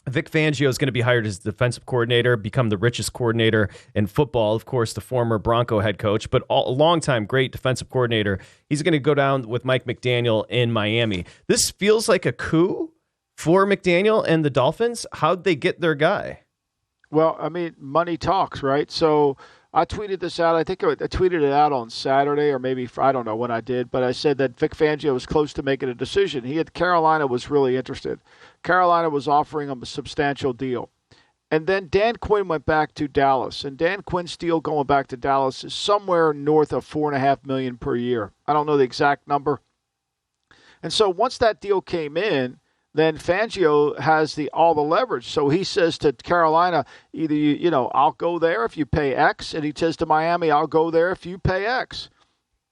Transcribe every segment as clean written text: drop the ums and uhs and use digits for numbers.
Vic Fangio is going to be hired as defensive coordinator, become the richest coordinator in football. Of course, the former Bronco head coach, but a long-time great defensive coordinator. He's going to go down with Mike McDaniel in Miami. This feels like a coup for McDaniel and the Dolphins. How'd they get their guy? Well, I mean, money talks, right? So I tweeted this out. I think I tweeted it out on Saturday, or maybe I don't know when I did, but I said that Vic Fangio was close to making a decision. Carolina was really interested. Carolina was offering him a substantial deal. And then Dan Quinn went back to Dallas, and Dan Quinn's deal going back to Dallas is somewhere north of $4.5 million per year. I don't know the exact number. And so once that deal came in, then Fangio has all the leverage. So he says to Carolina, either I'll go there if you pay X, and he says to Miami, I'll go there if you pay X.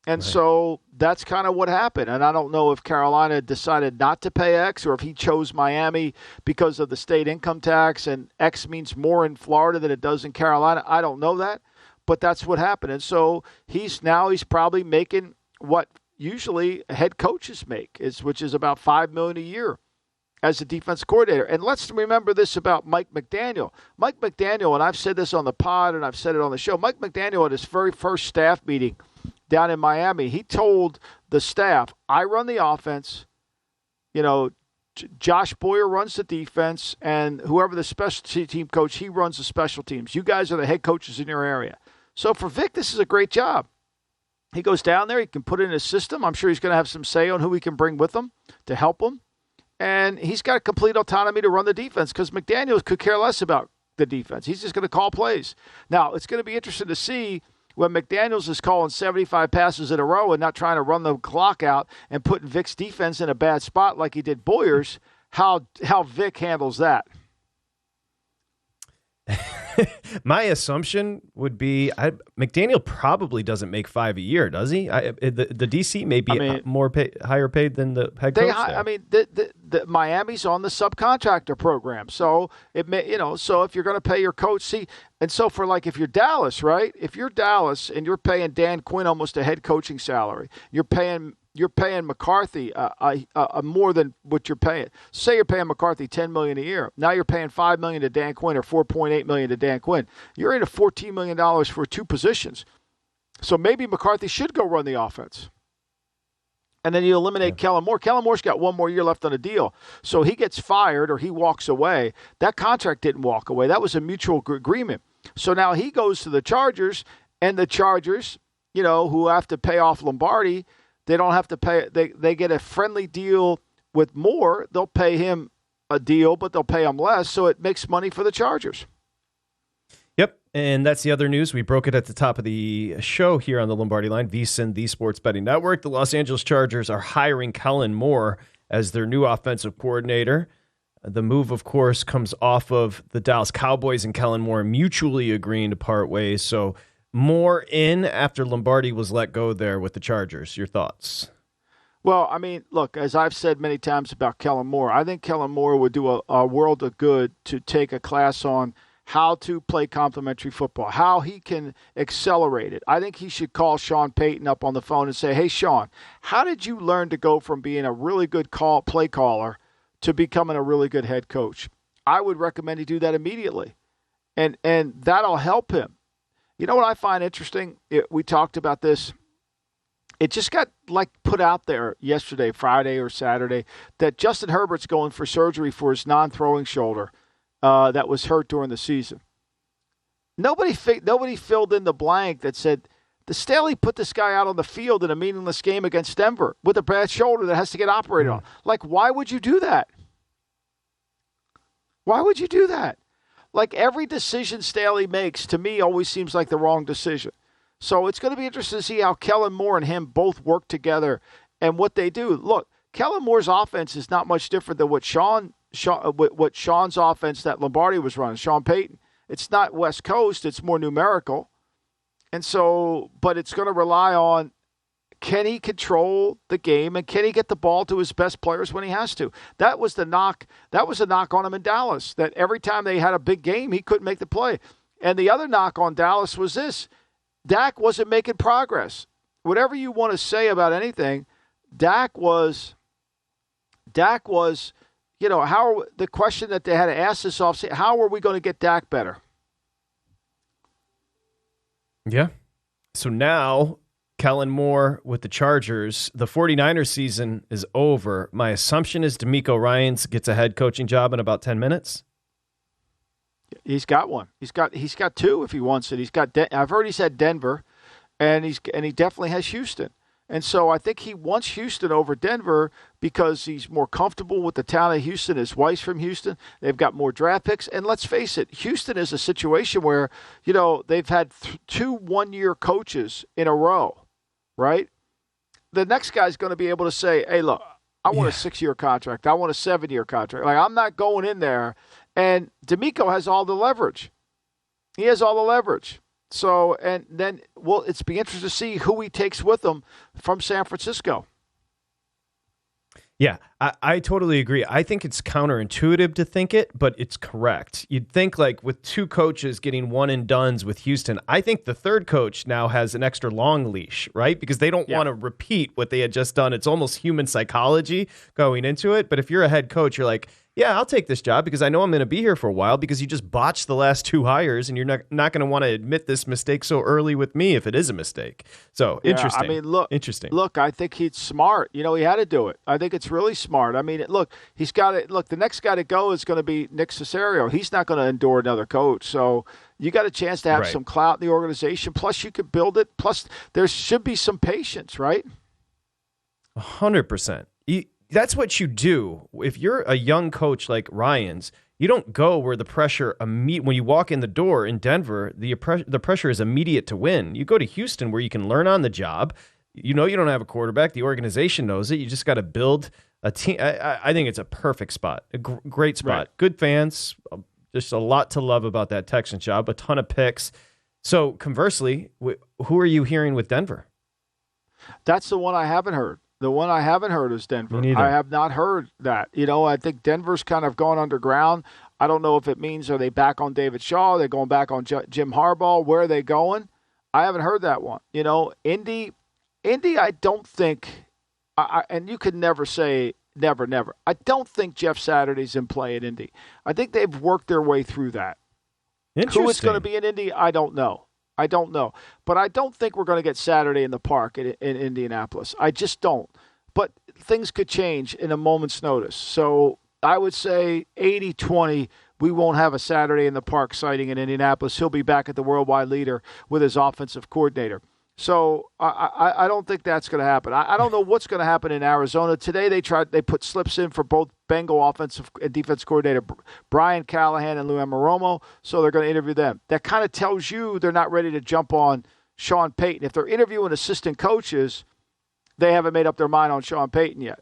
And right. So that's kind of what happened. And I don't know if Carolina decided not to pay X or if he chose Miami because of the state income tax, and X means more in Florida than it does in Carolina. I don't know that, but that's what happened. And so he's probably making what usually head coaches make, which is about $5 million a year as a defense coordinator. And let's remember this about Mike McDaniel. Mike McDaniel, and I've said this on the pod and I've said it on the show, Mike McDaniel at his very first staff meeting down in Miami, he told the staff, I run the offense, Josh Boyer runs the defense, and whoever the special team coach, he runs the special teams. You guys are the head coaches in your area. So for Vic, this is a great job. He goes down there, he can put in his system. I'm sure he's going to have some say on who he can bring with him to help him. And he's got complete autonomy to run the defense because McDaniel could care less about the defense. He's just going to call plays. Now, it's going to be interesting to see when McDaniels is calling 75 passes in a row and not trying to run the clock out and putting Vic's defense in a bad spot like he did Boyer's, how Vic handles that. My assumption would be McDaniel probably doesn't make $5 a year, does he? The DC may be higher paid than the head coach. The Miami's on the subcontractor program, so it may, so if you're going to pay your coach, and so for if you're Dallas, right? If you're Dallas and you're paying Dan Quinn almost a head coaching salary, you're paying McCarthy more than what you're paying. Say you're paying McCarthy $10 million a year. Now you're paying $5 million to Dan Quinn or $4.8 million to Dan Quinn. You're into $14 million for two positions. So maybe McCarthy should go run the offense. And then you eliminate Kellen Moore. Kellen Moore's got one more year left on the deal. So he gets fired or he walks away. That contract didn't walk away. That was a mutual agreement. So now he goes to the Chargers, and the Chargers, who have to pay off Lombardi, they don't have to pay. They get a friendly deal with Moore. They'll pay him a deal, but they'll pay him less, so it makes money for the Chargers. Yep, and that's the other news. We broke it at the top of the show here on the Lombardi Line, VSiN, the Sports Betting Network. The Los Angeles Chargers are hiring Kellen Moore as their new offensive coordinator. The move, of course, comes off of the Dallas Cowboys and Kellen Moore mutually agreeing to part ways, so Moore in after Lombardi was let go there with the Chargers. Your thoughts? Well, I mean, look, as I've said many times about Kellen Moore, I think Kellen Moore would do a world of good to take a class on how to play complementary football, how he can accelerate it. I think he should call Sean Payton up on the phone and say, hey, Sean, how did you learn to go from being a really good play caller to becoming a really good head coach? I would recommend he do that immediately, and that'll help him. You know what I find interesting? We talked about this. It just got put out there yesterday, Friday or Saturday, that Justin Herbert's going for surgery for his non-throwing shoulder that was hurt during the season. Nobody filled in the blank that said, the Staley put this guy out on the field in a meaningless game against Denver with a bad shoulder that has to get operated on. Why would you do that? Why would you do that? Every decision Staley makes, to me, always seems like the wrong decision. So it's going to be interesting to see how Kellen Moore and him both work together and what they do. Look, Kellen Moore's offense is not much different than what Sean's offense that Lombardi was running, Sean Payton. It's not West Coast. It's more numerical. And so, but it's going to rely on, can he control the game, and can he get the ball to his best players when he has to? That was the knock. That was a knock on him in Dallas, that every time they had a big game, he couldn't make the play. And the other knock on Dallas was this: Dak wasn't making progress. Whatever you want to say about anything, Dak was the question that they had to ask this offseason, how are we going to get Dak better? Yeah. So now Kellen Moore with the Chargers, the 49ers season is over. My assumption is DeMeco Ryans gets a head coaching job in about 10 minutes. He's got one. He's got two if he wants it. I've already said Denver, and he definitely has Houston. And so I think he wants Houston over Denver because he's more comfortable with the town of Houston. His wife's from Houston. They've got more draft picks. And let's face it, Houston is a situation where, they've had two one-year coaches in a row, right? The next guy's going to be able to say, hey, look, I want a 6-year contract. I want a 7-year contract. Like, I'm not going in there. And DeMeco has all the leverage. He has all the leverage. So, and then, it's be interesting to see who he takes with him from San Francisco. Yeah, I totally agree. I think it's counterintuitive to think it, but it's correct. You'd think like with two coaches getting one and dones with Houston, I think the third coach now has an extra long leash, right? Because they don't want to repeat what they had just done. It's almost human psychology going into it. But if you're a head coach, you're like, yeah, I'll take this job because I know I'm going to be here for a while because you just botched the last two hires and you're not going to want to admit this mistake so early with me if it is a mistake. So, interesting. I mean, look, I think he's smart. He had to do it. I think it's really smart. I mean, look, he's got it. Look, the next guy to go is going to be Nick Caserio. He's not going to endure another coach. So you got a chance to have some clout in the organization. Plus, you could build it. Plus, there should be some patience, right? 100%. That's what you do. If you're a young coach like Ryans, you don't go where the pressure when you walk in the door in Denver, the pressure is immediate to win. You go to Houston where you can learn on the job. You don't have a quarterback. The organization knows it. You just got to build a team. I think it's a perfect spot, a great spot. Right. Good fans, just a lot to love about that Texans job. A ton of picks. So conversely, who are you hearing with Denver? That's the one I haven't heard. The one I haven't heard is Denver. I have not heard that. I think Denver's kind of gone underground. I don't know if it means are they back on David Shaw? Are they going back on Jim Harbaugh? Where are they going? I haven't heard that one. Indy, I don't think, and you could never say never. I don't think Jeff Saturday's in play at Indy. I think they've worked their way through that. Who it's going to be in Indy, I don't know. But I don't think we're going to get Saturday in the park in Indianapolis. I just don't. But things could change in a moment's notice. So I would say 80-20, we won't have a Saturday in the park sighting in Indianapolis. He'll be back at the worldwide leader with his offensive coordinator. So I don't think that's going to happen. I don't know what's going to happen in Arizona. Today they put slips in for both Bengal offensive and defense coordinator Brian Callahan and Lou Anarumo, so they're going to interview them. That kind of tells you they're not ready to jump on Sean Payton. If they're interviewing assistant coaches, they haven't made up their mind on Sean Payton yet.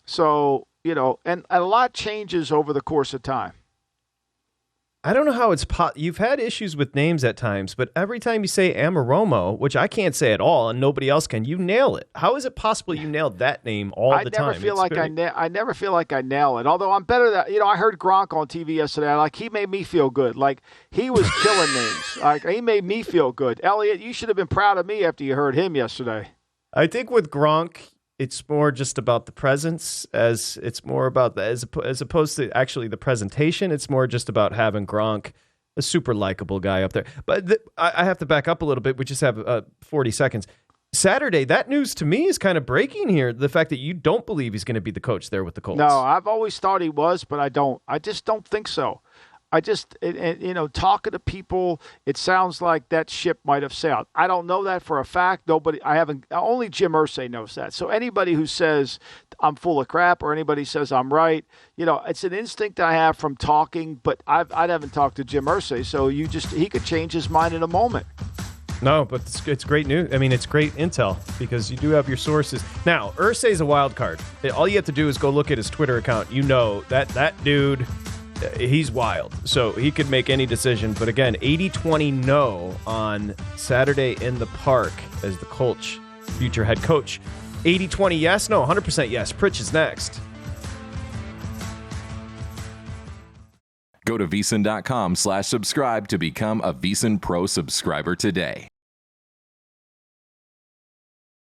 So, and a lot changes over the course of time. I don't know how it's you've had issues with names at times, but every time you say Amaromo, which I can't say at all, and nobody else can, you nail it. How is it possible you nailed that name all the time? I never feel like I nail it. Although I'm better than I heard Gronk on TV yesterday. Like he made me feel good. Like he was killing names. Like he made me feel good. Elliot, you should have been proud of me after you heard him yesterday. I think with Gronk, it's more just about the presence, as it's more about as opposed to actually the presentation. It's more just about having Gronk, a super likable guy up there. But I have to back up a little bit. We just have 40 seconds. Saturday, that news to me is kind of breaking here. The fact that you don't believe he's going to be the coach there with the Colts. No, I've always thought he was, but I don't. I just don't think so. Talking to people, it sounds like that ship might have sailed. I don't know that for a fact. Only Jim Irsay knows that. So anybody who says I'm full of crap or anybody says I'm right, it's an instinct I have from talking, but I haven't talked to Jim Irsay. So he could change his mind in a moment. No, but it's great news. I mean, it's great intel because you do have your sources. Now, Irsay's a wild card. All you have to do is go look at his Twitter account. That dude, he's wild. So he could make any decision. But again, 80-20 no on Saturday in the park as the Colts future head coach. 80-20 yes? No, 100% yes. Pritch is next. Go to VSiN.com/subscribe to become a VSiN Pro subscriber today.